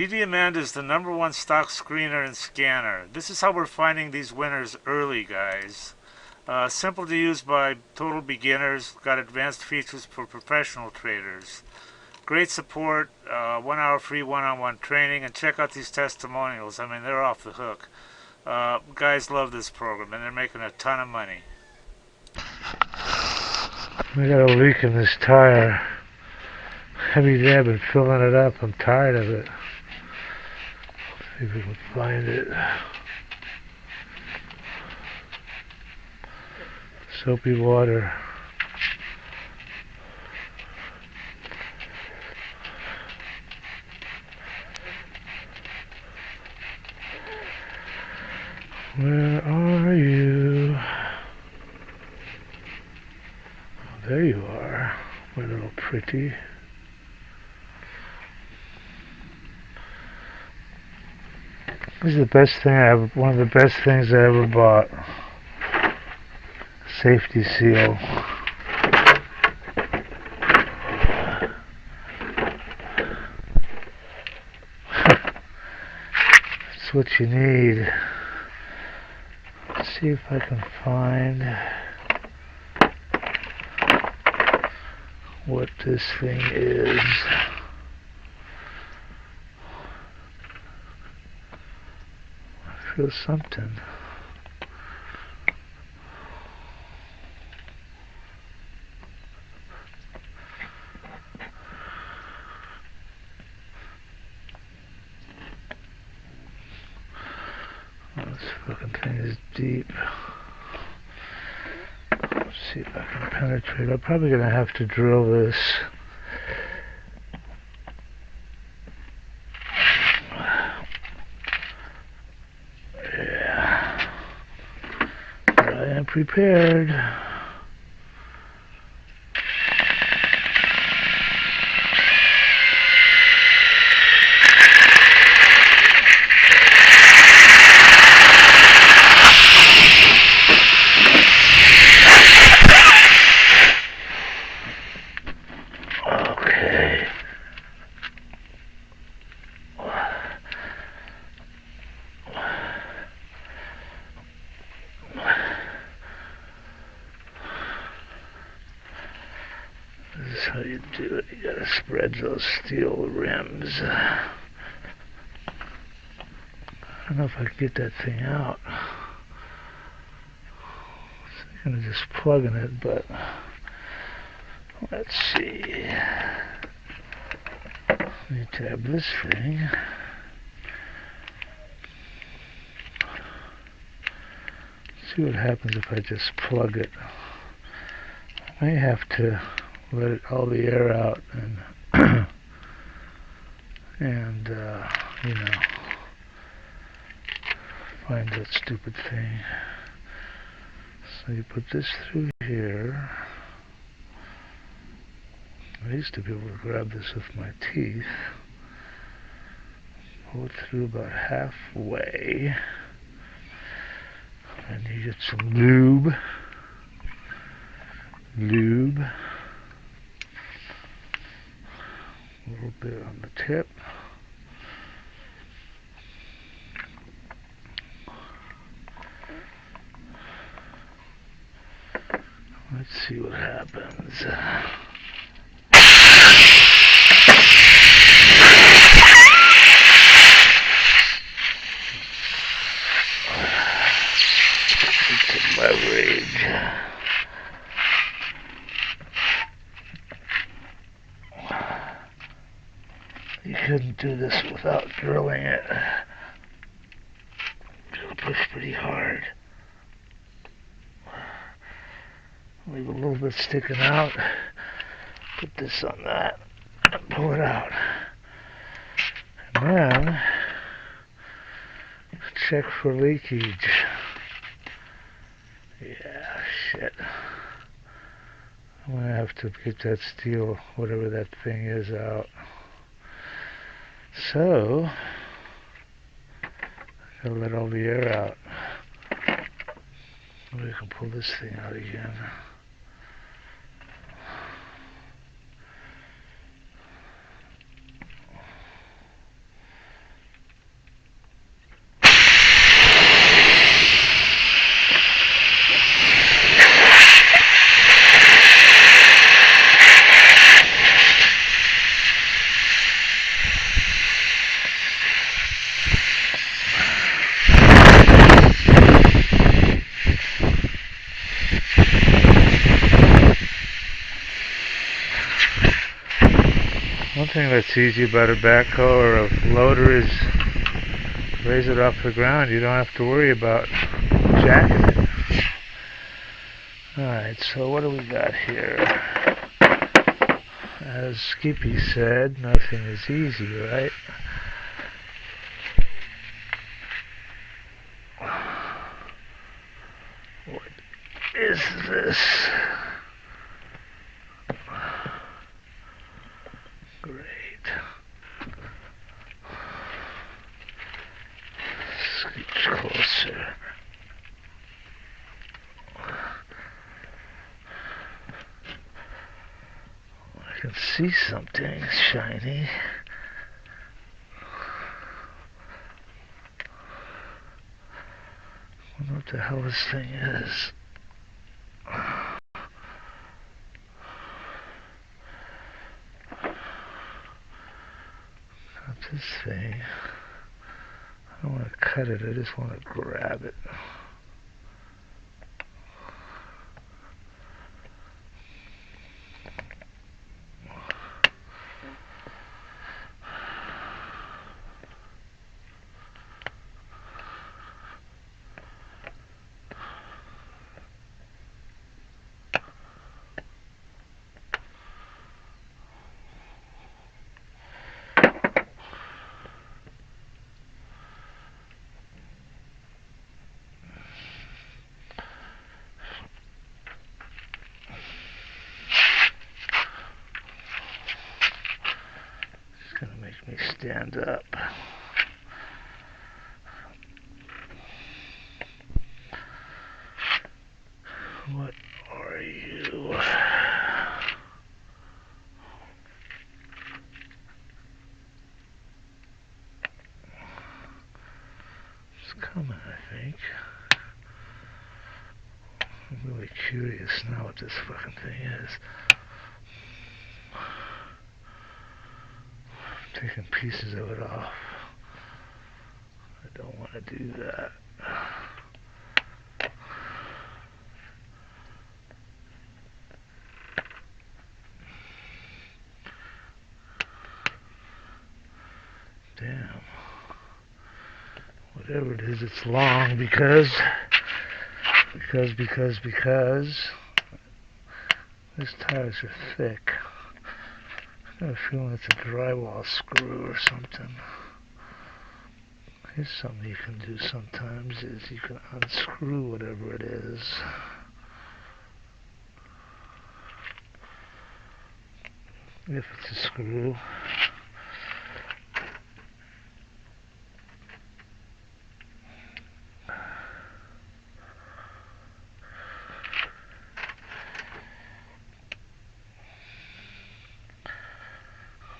DDAmanda is the #1 stock screener and scanner. This is how we're finding these winners early, guys. Simple to use by total beginners. Got advanced features for professional traders. Great support, 1 hour free one-on-one training, and check out these testimonials. I mean, they're off the hook. Guys love this program, and they're making a ton of money. I got a leak in this tire. Heavy day, I've been filling it up. I'm tired of it. See if we can find it. Soapy water. Where are you? Oh, there you are, my little pretty. This is the best thing one of the best things I ever bought. Safety seal. That's what you need. Let's see if I can find what this thing is. I feel something. This fucking thing is deep. Let's see if I can penetrate. I'm probably gonna have to drill this. Yeah. But I am prepared. Okay. This is how you do it. You gotta spread those steel rims. I don't know if I can get that thing out. I'm gonna just plug in it, but let's see. Let me tab this thing. See what happens if I just plug it. I may have to let all the air out and you know, find that stupid thing. So you put this through here. I used to be able to grab this with my teeth. Pull it through about halfway. And you get some lube. A little bit on the tip. Let's see what happens. It's a leverage. You couldn't do this without drilling it. It'll push pretty hard. Leave a little bit sticking out. Put this on that and pull it out. And then check for leakage. Yeah, shit. I'm gonna have to get that steel, whatever that thing is, out. So, gotta let all the air out. We can pull this thing out again. thing that's easy about a backhoe or a loader is raise it off the ground. You don't have to worry about jacking it. Alright, so what do we got here? As Skippy said, nothing is easy, right? What is this? Great. Scooch closer. I can see something shiny. I wonder what the hell this thing is. Not this thing. I don't want to cut it, I just want to grab it. Gonna make me stand up. What are you? It's coming, I think. I'm really curious now what this fucking thing is. Taking pieces of it off. I don't want to do that. Damn. Whatever it is, it's long because these tires are thick. I got a feeling it's a drywall screw or something. Here's something you can do sometimes is you can unscrew whatever it is. If it's a screw.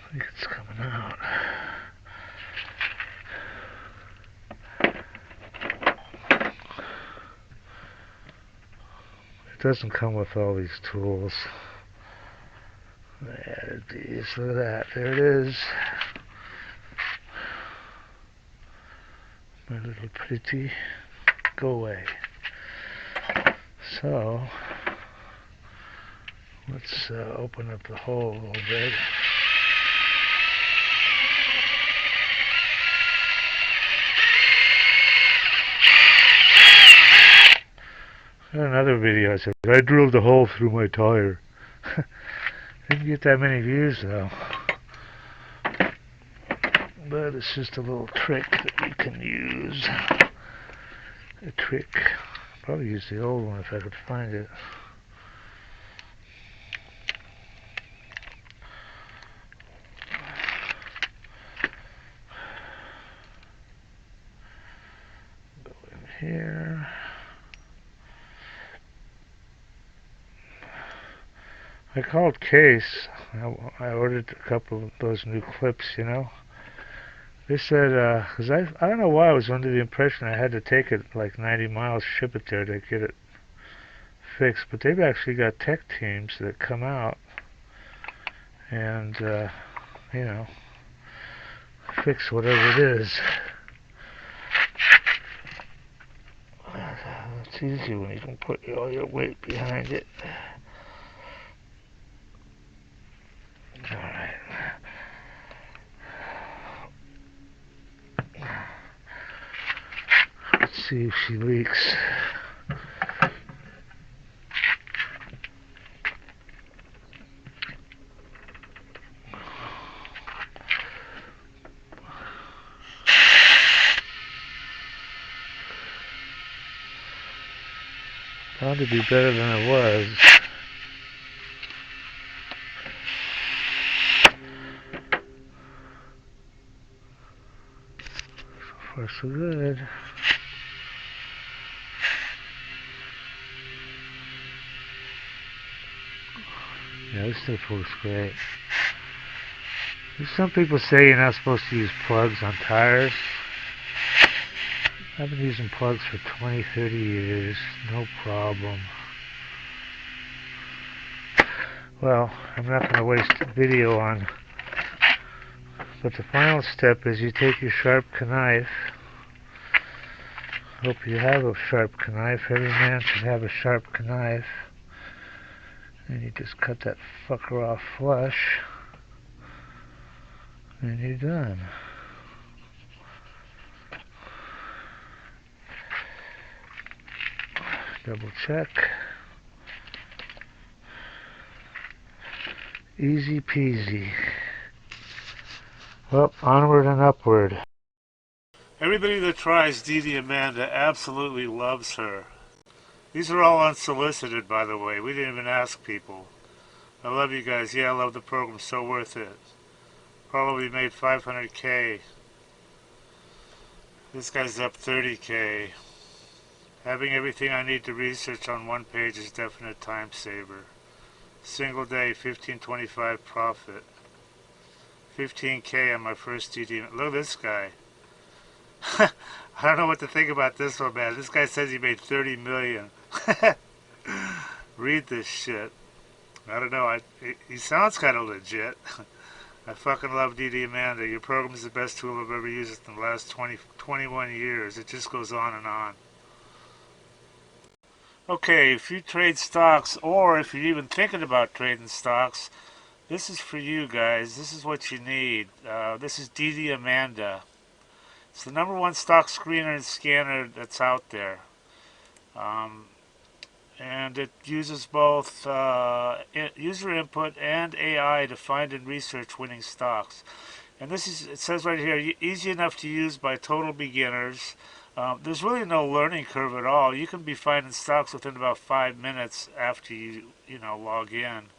I think it's coming out. It doesn't come with all these tools. I added these. Look at that. There it is. My little pretty. Go away. So, let's open up the hole a little bit. In another video I said, I drilled a hole through my tire. Didn't get that many views though. But it's just a little trick that you can use. A trick. Probably use the old one if I could find it. Go in here. I called Case. I ordered a couple of those new clips, you know. They said, because I don't know why I was under the impression I had to take it like 90 miles, ship it there to get it fixed. But they've actually got tech teams that come out and, you know, fix whatever it is. It's easy when you can put all your weight behind it. Alright. see if she leaks. Bound to be better than it was. So far so good. Yeah, this stuff works great. There's some people say you're not supposed to use plugs on tires. I've been using plugs for 20, 30 years, no problem. Well, I'm not going to waste video on, but the final step is you take your sharp knife. Hope you have a sharp knife. Every man should have a sharp knife. And you just cut that fucker off flush. And you're done. Double check. Easy peasy. Well, onward and upward. Everybody that tries DDAmanda absolutely loves her. These are all unsolicited, by the way. We didn't even ask people. I love you guys. Yeah, I love the program. So worth it. Probably made 500K. This guy's up 30K. Having everything I need to research on one page is definite time saver. Single day, 1525 profit. 15K on my first DD. Look at this guy. I don't know what to think about this one, man. This guy says he made 30 million. Read this shit. I don't know. He sounds kind of legit. I fucking love DDAmanda. Your program is the best tool I've ever used in the last 21 years. It just goes on and on. Okay, if you trade stocks, or if you're even thinking about trading stocks, this is for you guys. This is what you need. This is DDAmanda. It's the #1 stock screener and scanner that's out there. And it uses both user input and AI to find and research winning stocks. And this is, it says right here, easy enough to use by total beginners. There's really no learning curve at all. You can be finding stocks within about 5 minutes after you log in.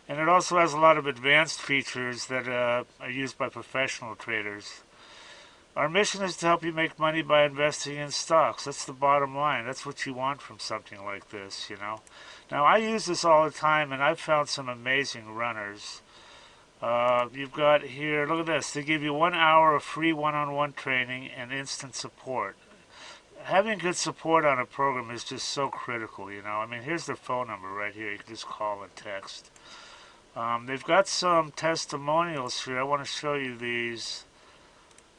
And it also has a lot of advanced features that are used by professional traders. Our mission is to help you make money by investing in stocks. That's the bottom line. That's what you want from something like this, Now, I use this all the time, and I've found some amazing runners. You've got here, look at this. They give you 1 hour of free one-on-one training and instant support. Having good support on a program is just so critical, I mean, here's their phone number right here. You can just call and text. They've got some testimonials here. I want to show you these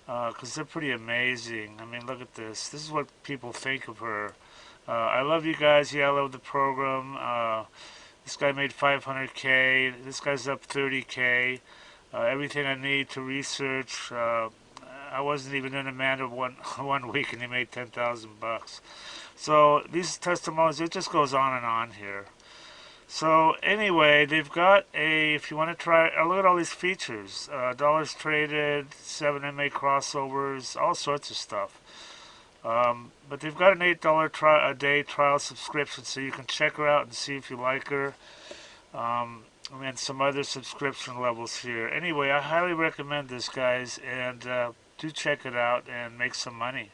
because they're pretty amazing. I mean, look at this. This is what people think of her. I love you guys. Yeah, I love the program. This guy made 500K. This guy's up 30K. Everything I need to research. I wasn't even in Amanda one week, and he made 10,000 bucks. So these testimonials, it just goes on and on here. So anyway, they've got if you want to try, look at all these features. Dollars traded, 7MA crossovers, all sorts of stuff. But they've got an $8 a day trial subscription, so you can check her out and see if you like her. And some other subscription levels here. Anyway, I highly recommend this, guys, and do check it out and make some money.